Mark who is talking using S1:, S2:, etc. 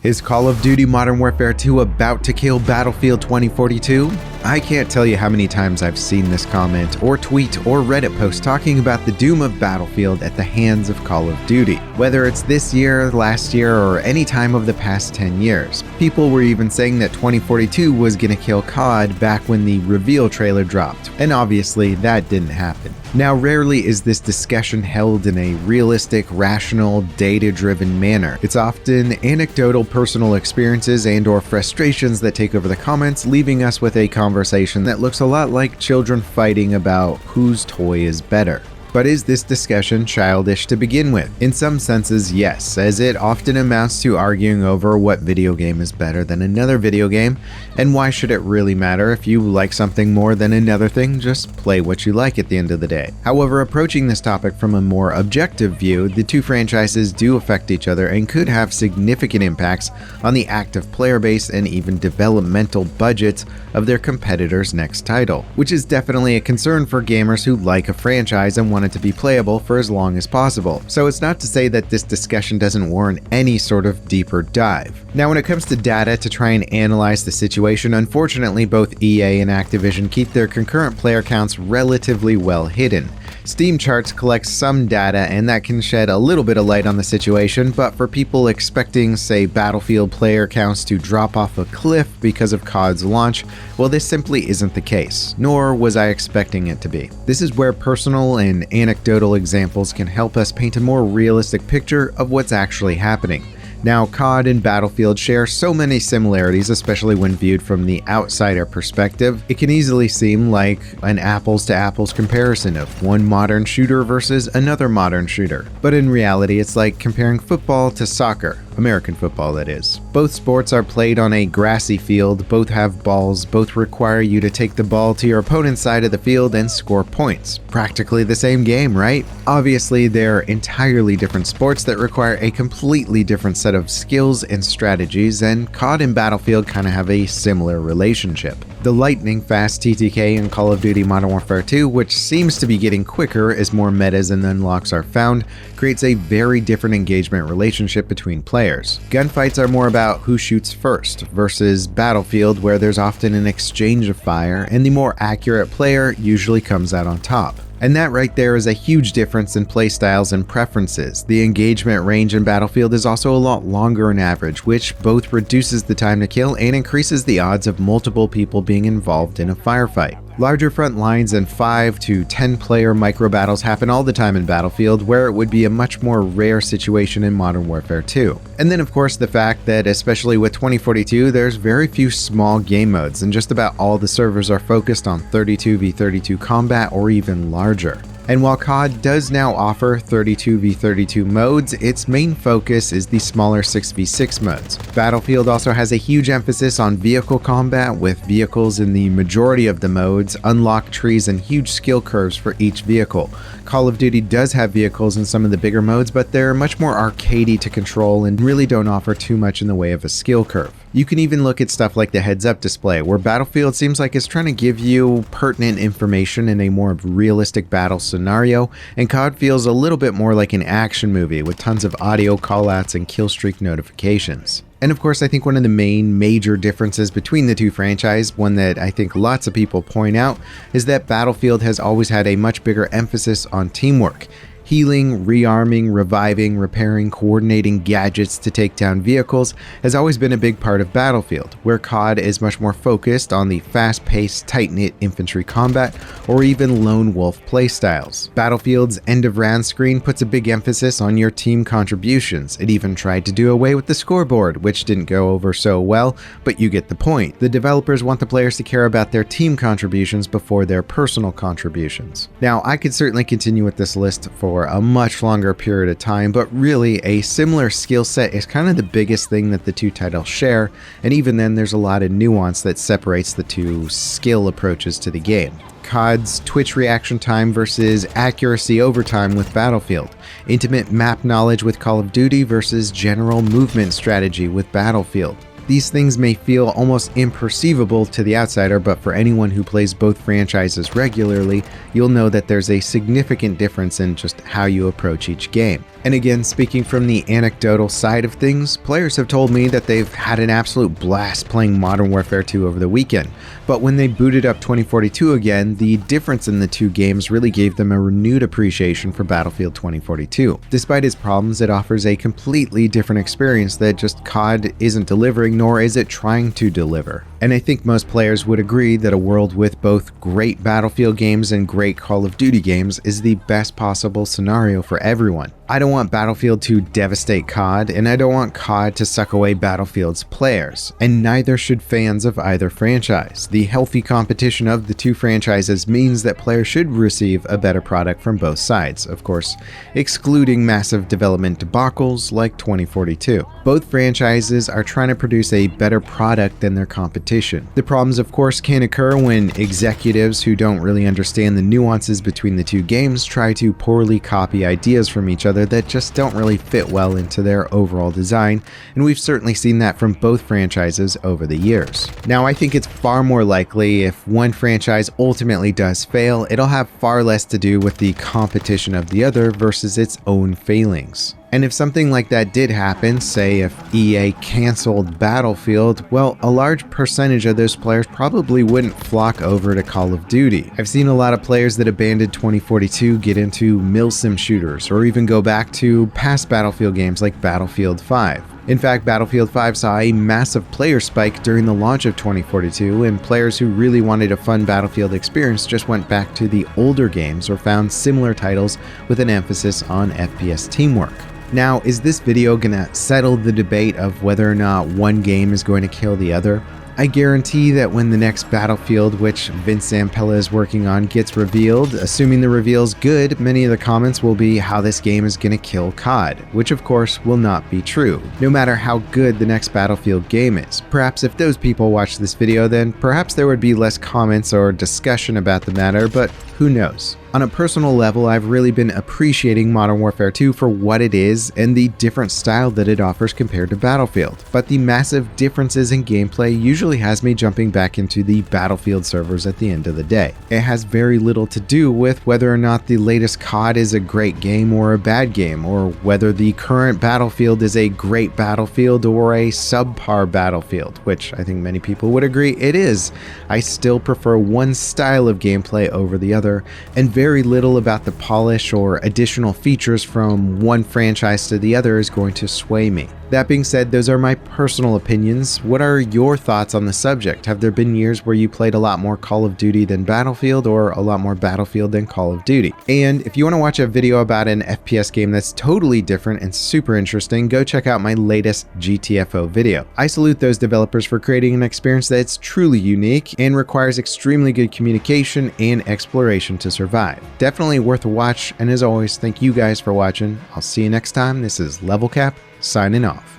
S1: Is Call of Duty Modern Warfare 2 about to kill Battlefield 2042? I can't tell you how many times I've seen this comment or tweet or Reddit post talking about the doom of Battlefield at the hands of Call of Duty. Whether it's this year, last year, or any time of the past 10 years. People were even saying that 2042 was gonna kill COD back when the reveal trailer dropped, and obviously that didn't happen. Now, rarely is this discussion held in a realistic, rational, data-driven manner. It's often anecdotal personal experiences and/or frustrations that take over the comments, leaving us with a conversation that looks a lot like children fighting about whose toy is better. But is this discussion childish to begin with? In some senses, yes, as it often amounts to arguing over what video game is better than another video game, and why should it really matter if you like something more than another thing, just play what you like at the end of the day. However, approaching this topic from a more objective view, the two franchises do affect each other and could have significant impacts on the active player base and even developmental budgets of their competitors' next title, which is definitely a concern for gamers who like a franchise and want it to be playable for as long as possible. So it's not to say that this discussion doesn't warrant any sort of deeper dive. Now, when it comes to data to try and analyze the situation, unfortunately both EA and Activision keep their concurrent player counts relatively well hidden. Steam charts collect some data and that can shed a little bit of light on the situation, but for people expecting, say, Battlefield player counts to drop off a cliff because of COD's launch, well, this simply isn't the case, nor was I expecting it to be. This is where personal and anecdotal examples can help us paint a more realistic picture of what's actually happening. Now, COD and Battlefield share so many similarities, especially when viewed from the outsider perspective. It can easily seem like an apples-to-apples comparison of one modern shooter versus another modern shooter. But in reality, it's like comparing football to soccer. American football, that is. Both sports are played on a grassy field, both have balls, both require you to take the ball to your opponent's side of the field and score points. Practically the same game, right? Obviously, they're entirely different sports that require a completely different set of skills and strategies, and COD and Battlefield kind of have a similar relationship. The lightning-fast TTK in Call of Duty Modern Warfare 2, which seems to be getting quicker as more metas and unlocks are found, creates a very different engagement relationship between players. Gunfights are more about who shoots first, versus Battlefield, where there's often an exchange of fire, and the more accurate player usually comes out on top. And that right there is a huge difference in playstyles and preferences. The engagement range in Battlefield is also a lot longer on average, which both reduces the time to kill and increases the odds of multiple people being involved in a firefight. Larger front lines and 5 to 10 player micro battles happen all the time in Battlefield, where it would be a much more rare situation in Modern Warfare 2. And then of course the fact that, especially with 2042, there's very few small game modes, and just about all the servers are focused on 32v32 combat or even larger. And while COD does now offer 32v32 modes, its main focus is the smaller 6v6 modes. Battlefield also has a huge emphasis on vehicle combat, with vehicles in the majority of the modes, unlock trees, and huge skill curves for each vehicle. Call of Duty does have vehicles in some of the bigger modes, but they're much more arcadey to control and really don't offer too much in the way of a skill curve. You can even look at stuff like the heads-up display, where Battlefield seems like it's trying to give you pertinent information in a more realistic battle scenario, and COD feels a little bit more like an action movie with tons of audio callouts and killstreak notifications. And of course, I think one of the main major differences between the two franchises, one that I think lots of people point out, is that Battlefield has always had a much bigger emphasis on teamwork. Healing, rearming, reviving, repairing, coordinating gadgets to take down vehicles has always been a big part of Battlefield, where COD is much more focused on the fast-paced, tight-knit infantry combat or even lone wolf playstyles. Battlefield's end-of-round screen puts a big emphasis on your team contributions. It even tried to do away with the scoreboard, which didn't go over so well, but you get the point. The developers want the players to care about their team contributions before their personal contributions. Now, I could certainly continue with this list for a much longer period of time, but really a similar skill set is kind of the biggest thing that the two titles share, and even then there's a lot of nuance that separates the two skill approaches to the game. COD's twitch reaction time versus accuracy over time with Battlefield, intimate map knowledge with Call of Duty versus general movement strategy with Battlefield. These things may feel almost imperceivable to the outsider, but for anyone who plays both franchises regularly, you'll know that there's a significant difference in just how you approach each game. And again, speaking from the anecdotal side of things, players have told me that they've had an absolute blast playing Modern Warfare 2 over the weekend. But when they booted up 2042 again, the difference in the two games really gave them a renewed appreciation for Battlefield 2042. Despite its problems, it offers a completely different experience that just COD isn't delivering, nor is it trying to deliver. And I think most players would agree that a world with both great Battlefield games and great Call of Duty games is the best possible scenario for everyone. I don't want Battlefield to devastate COD, and I don't want COD to suck away Battlefield's players, and neither should fans of either franchise. The healthy competition of the two franchises means that players should receive a better product from both sides, of course, excluding massive development debacles like 2042. Both franchises are trying to produce a better product than their competition. The problems, of course, can occur when executives who don't really understand the nuances between the two games try to poorly copy ideas from each other that just don't really fit well into their overall design, and we've certainly seen that from both franchises over the years. Now, I think it's far more likely if one franchise ultimately does fail, it'll have far less to do with the competition of the other versus its own failings. And if something like that did happen, say if EA canceled Battlefield, well, a large percentage of those players probably wouldn't flock over to Call of Duty. I've seen a lot of players that abandoned 2042 get into milsim shooters, or even go back to past Battlefield games like Battlefield 5. In fact, Battlefield 5 saw a massive player spike during the launch of 2042, and players who really wanted a fun Battlefield experience just went back to the older games or found similar titles with an emphasis on FPS teamwork. Now, is this video gonna settle the debate of whether or not one game is going to kill the other? I guarantee that when the next Battlefield, which Vince Zampella is working on, gets revealed, assuming the reveal's good, many of the comments will be how this game is gonna kill COD, which of course will not be true, no matter how good the next Battlefield game is. Perhaps if those people watch this video, then perhaps there would be less comments or discussion about the matter, but who knows? On a personal level, I've really been appreciating Modern Warfare 2 for what it is and the different style that it offers compared to Battlefield. But the massive differences in gameplay usually has me jumping back into the Battlefield servers at the end of the day. It has very little to do with whether or not the latest COD is a great game or a bad game, or whether the current Battlefield is a great Battlefield or a subpar Battlefield, which I think many people would agree it is. I still prefer one style of gameplay over the other, and very little about the polish or additional features from one franchise to the other is going to sway me. That being said, those are my personal opinions. What are your thoughts on the subject? Have there been years where you played a lot more Call of Duty than Battlefield, or a lot more Battlefield than Call of Duty? And if you want to watch a video about an FPS game that's totally different and super interesting, go check out my latest GTFO video. I salute those developers for creating an experience that's truly unique and requires extremely good communication and exploration to survive. Definitely worth a watch, and as always, thank you guys for watching. I'll see you next time. This is Level Cap, signing off.